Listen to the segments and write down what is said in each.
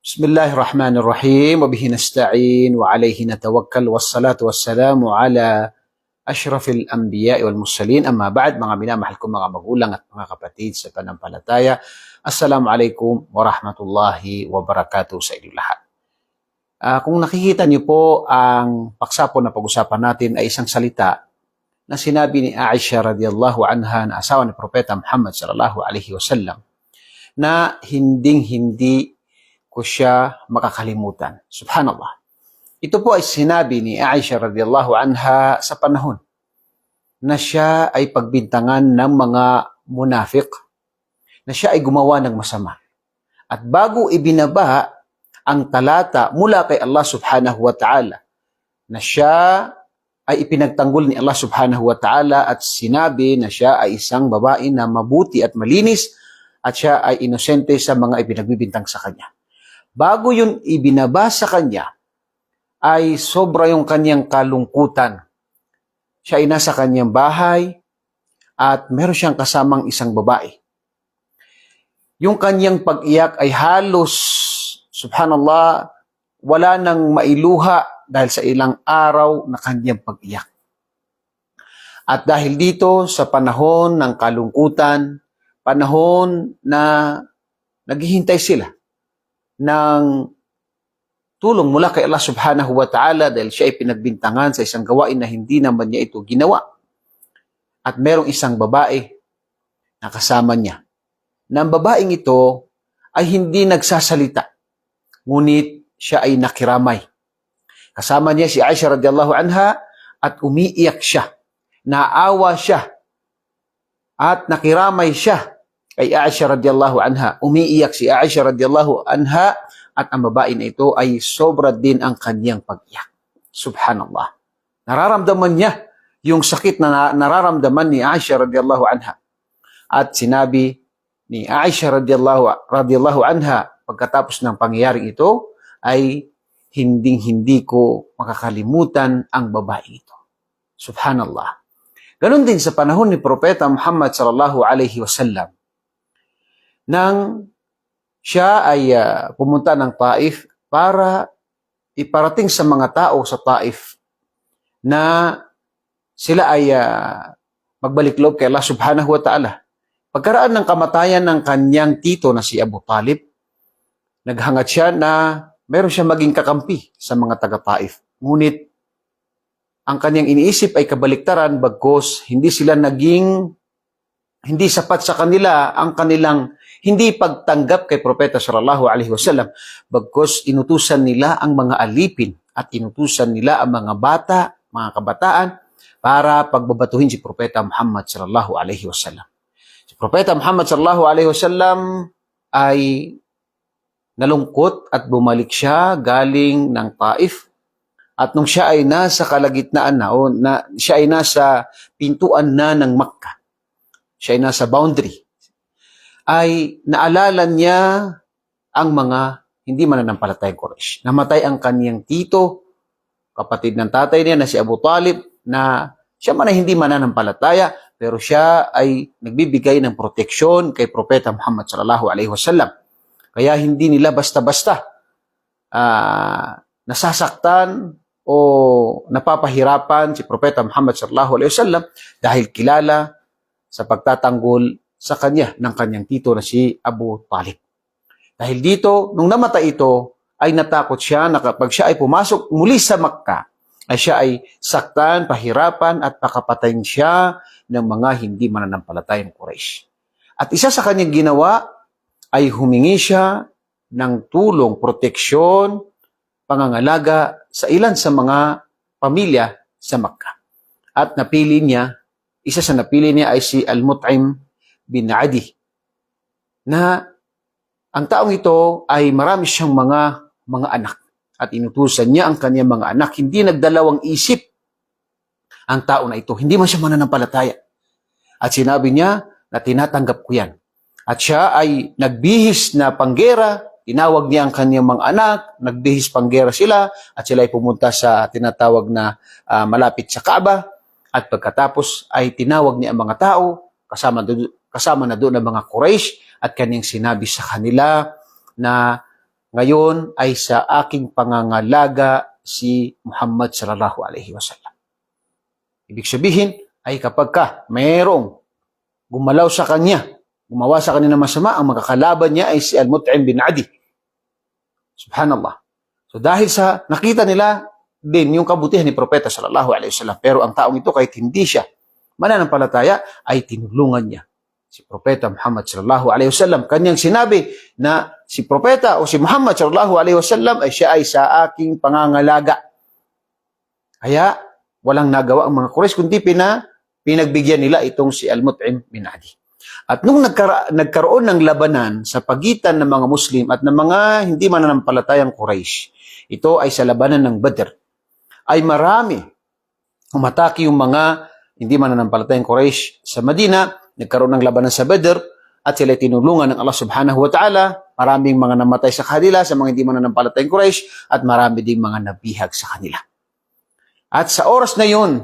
بسم الله الرحمن الرحيم وبه نستعين وعليه نتوكل والصلاة والسلام على أشرف الأنبياء والمرسلين أما بعد mga minamahal kong mga magulang at mga kapatid sa pananampalataya. Assalamualaikum warahmatullahi wabarakatuh sa inyong lahat. Kung nakikita niyo po ang paksa po na pag-usapan natin ay isang salita na sinabi ni Aisha radhiyallahu anha na asawa ni Propeta Muhammad sallallahu alaihi wasallam na hindi ko siya makakalimutan. Subhanallah. Ito po ay sinabi ni Aisha radhiyallahu anha sa panahon na siya ay pagbintangan ng mga munafik, na siya ay gumawa ng masama. At bago ibinaba ang talata mula kay Allah subhanahu wa ta'ala, na siya ay ipinagtanggol ni Allah subhanahu wa ta'ala at sinabi na siya ay isang babae na mabuti at malinis at siya ay inosente sa mga ipinagbibintang sa kanya. Bago yun ibinaba sa kanya, ay sobra yung kanyang kalungkutan. Siya ay nasa kanyang bahay at meron siyang kasamang isang babae. Yung kanyang pag-iyak ay halos, subhanallah, wala nang mailuha dahil sa ilang araw na kanyang pag-iyak. At dahil dito sa panahon ng kalungkutan, panahon na naghihintay sila ng tulong mula kay Allah subhanahu wa ta'ala dahil siya ay pinagbintangan sa isang gawain na hindi naman niya ito ginawa. At merong isang babae na kasama niya. Na ang babaeng ito ay hindi nagsasalita, ngunit siya ay nakiramay. Kasama niya si Aisha radhiyallahu anha at umiiyak siya. Naawa siya at nakiramay siya kay Aisha radhiyallahu anha. Umiiyak si Aisha radhiyallahu anha at ang babae na ito ay sobra din ang kanyang pag-iyak. Subhanallah. Nararamdaman niya yung sakit na nararamdaman ni Aisha radhiyallahu anha. At sinabi ni Aisha radhiyallahu anha pagkatapos ng pangyayaring ito ay hindi ko makakalimutan ang babae ito. Subhanallah. Ganon din sa panahon ni Propeta Muhammad sallallahu alaihi wasallam. Nang siya ay pumunta ng Taif para iparating sa mga tao sa Taif na sila ay magbalik loob kay Allah subhanahu wa ta'ala. Pagkaraan ng kamatayan ng kanyang tito na si Abu Talib, naghangat siya na meron siya maging kakampi sa mga taga-Taif. Ngunit ang kanyang iniisip ay kabaliktaran bagkos hindi sapat sa kanila ang kanilang hindi pagtanggap kay Propeta sallallahu alaihi wasallam, bagkos inutusan nila ang mga alipin at inutusan nila ang mga bata, mga kabataan para pagbabatuhin si Propeta Muhammad sallallahu alaihi wasallam. Si Propeta Muhammad sallallahu alaihi wasallam ay nalungkot at bumalik siya galing ng Taif. At nung siya ay nasa kalagitnaan siya ay nasa pintuan na ng Makkah, siya ay nasa boundary, ay naalala niya ang mga hindi mananampalatayang Quraysh. Namatay ang kaniyang tito, kapatid ng tatay niya na si Abu Talib, na siya man ay hindi mananampalataya, pero siya ay nagbibigay ng proteksyon kay Propeta Muhammad sallallahu alaihi wasallam. Kaya hindi nila basta-basta nasasaktan o napapahirapan si Propeta Muhammad sallallahu alaihi wasallam dahil kilala sa pagtatanggol sa kanya ng kanyang tito na si Abu Talib. Dahil dito, nung namatay ito, ay natakot siya na kapag siya ay pumasok muli sa Makkah, ay siya ay saktan, pahirapan at pakapatayin siya ng mga hindi mananampalatayang Quraysh. At isa sa kanyang ginawa ay humingi siya ng tulong, proteksyon, pangangalaga sa ilan sa mga pamilya sa Makkah. At isa sa napili niya ay si Al-Mut'im bin Adi, na ang taong ito ay marami siyang mga anak at inutusan niya ang kanyang mga anak. Hindi nagdalawang isip ang tao na ito. Hindi man siya mananampalataya. At sinabi niya na tinatanggap ko yan. At siya ay nagbihis na panggera, tinawag niya ang kanyang mga anak, nagbihis panggera sila, at sila ay pumunta sa tinatawag na malapit sa Kaaba. At pagkatapos ay tinawag niya ang mga tao, kasama na doon ang mga Quraysh, at kanyang sinabi sa kanila na ngayon ay sa aking pangangalaga si Muhammad sallallahu alaihi wasallam. Ibig sabihin ay kapag mayroong gumalaw sa kanya, gumawa sa kanya ng masama, ang makakalaban niya ay si Al-Mut'im bin Adi. Subhanallah. So dahil sa nakita nila din yung kabutihan ni Propeta sallallahu alaihi wasallam, pero ang taong ito kahit hindi siya mananampalataya ay tinulungan niya si Propeta Muhammad sallallahu alaihi wasallam. Kanyang sinabi na si Propeta o si Muhammad sallallahu alaihi wasallam ay siya ay sa aking pangangalaga. Kaya walang nagawa ang mga Quraysh kundi pinagbigyan nila itong si Al-Mut'im bin Adi. At nung nagkaroon ng labanan sa pagitan ng mga Muslim at ng mga hindi mananampalatayang Quraysh, ito ay sa labanan ng Badr, ay marami umatake yung mga hindi mananampalatayang Quraysh sa Madina. Nagkaroon ng labanan sa Badr at sila tinulungan ng Allah subhanahu wa ta'ala. Maraming mga namatay sa kanila sa mga hindi mananampalatayang Quraysh at marami ding mga nabihag sa kanila. At sa oras na yun,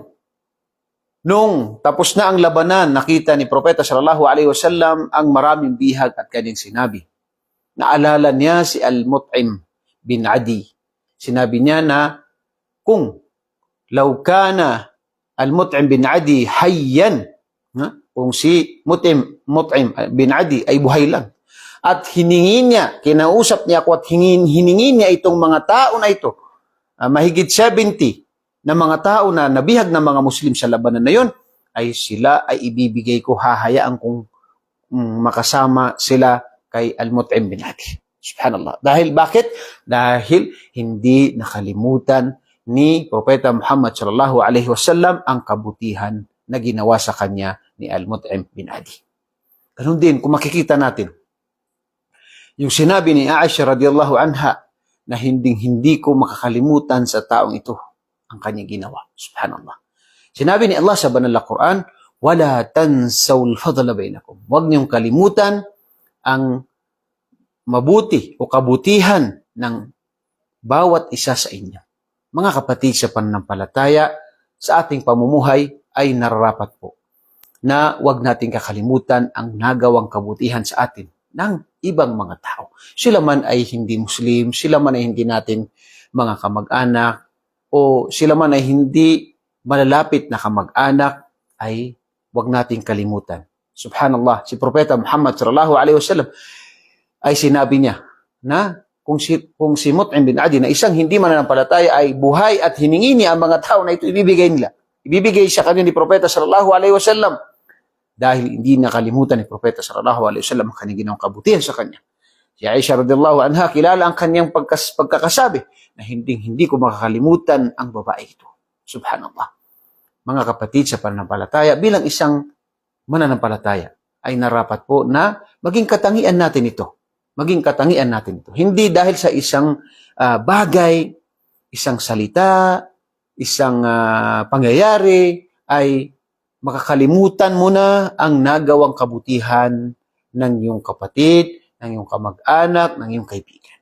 nung tapos na ang labanan, nakita ni Propeta sallallahu alaihi wasallam ang maraming bihag at kanyang sinabi. Naalala niya si Al-Mut'im bin Adi. Sinabi niya na kung law kana Al-Mut'im bin Adi hayyan, kung si Mut'im bin Adi ay buhay lang, at hiningi niya, kinausap niya ako at hiningi niya itong mga tao na ito, mahigit 70 na mga tao na nabihag ng mga Muslim sa labanan na yun, ay sila ay ibibigay ko, hahayaan kong makasama sila kay Al-Mut'im bin Adi. Subhanallah. Dahil bakit? Dahil hindi nakalimutan ni Propeta Muhammad sallallahu alaihi wasallam ang kabutihan na ginawa sa kanya ni Al-Mut'im bin Adi. Ganun din, kung makikita natin, yung sinabi ni Aisha radiyallahu anha na hindi ko makakalimutan sa taong ito ang kanyang ginawa. Subhanallah. Sinabi ni Allah sa banal na Quran, "Wala tansawul fadla bainakum." Huwag niyong kalimutan ang mabuti o kabutihan ng bawat isa sa inyo. Mga kapatid sa pananampalataya, sa ating pamumuhay ay nararapat po na huwag nating kakalimutan ang nagawang kabutihan sa atin ng ibang mga tao. Sila man ay hindi Muslim, sila man ay hindi natin mga kamag-anak, o sila man ay hindi malalapit na kamag-anak, ay huwag nating kalimutan. Subhanallah, si Propeta Muhammad sallallahu alaihi wasallam ay sinabi niya na kung si Mut'im bin Adi na isang hindi mananampalataya ay buhay at hiningi niya ang mga tao na ito, ibibigay nila. Ibibigay sa kanya ni Propeta sallallahu alaihi wasallam dahil hindi nakalimutan ni Propeta sallallahu alaihi wasallam ang kanyang ginawang kabutihan sa kanya. Si Aisha radhiyallahu anha, kilala ang kanyang pagkakasabi na hindi ko makakalimutan ang babae ito. Subhanallah. Mga kapatid sa pananampalataya, bilang isang mananampalataya, ay narapat po na maging katangian natin ito. Maging katangian natin ito. Hindi dahil sa isang bagay, isang salita, isang pangyayari, ay makakalimutan mo na ang nagawang kabutihan ng iyong kapatid, ng iyong kamag-anak, ng iyong kaibigan.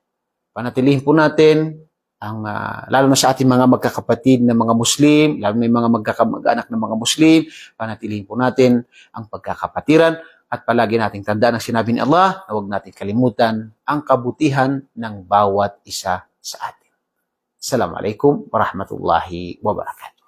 Panatilihin po natin ang lalo na sa ating mga magkakapatid na mga Muslim, lalo na yung mga magkakamag-anak ng mga Muslim, panatilihin po natin ang pagkakapatiran at palagi nating tandaan ang sinabi ni Allah na huwag natin kalimutan ang kabutihan ng bawat isa sa atin. Assalamualaikum warahmatullahi wabarakatuh.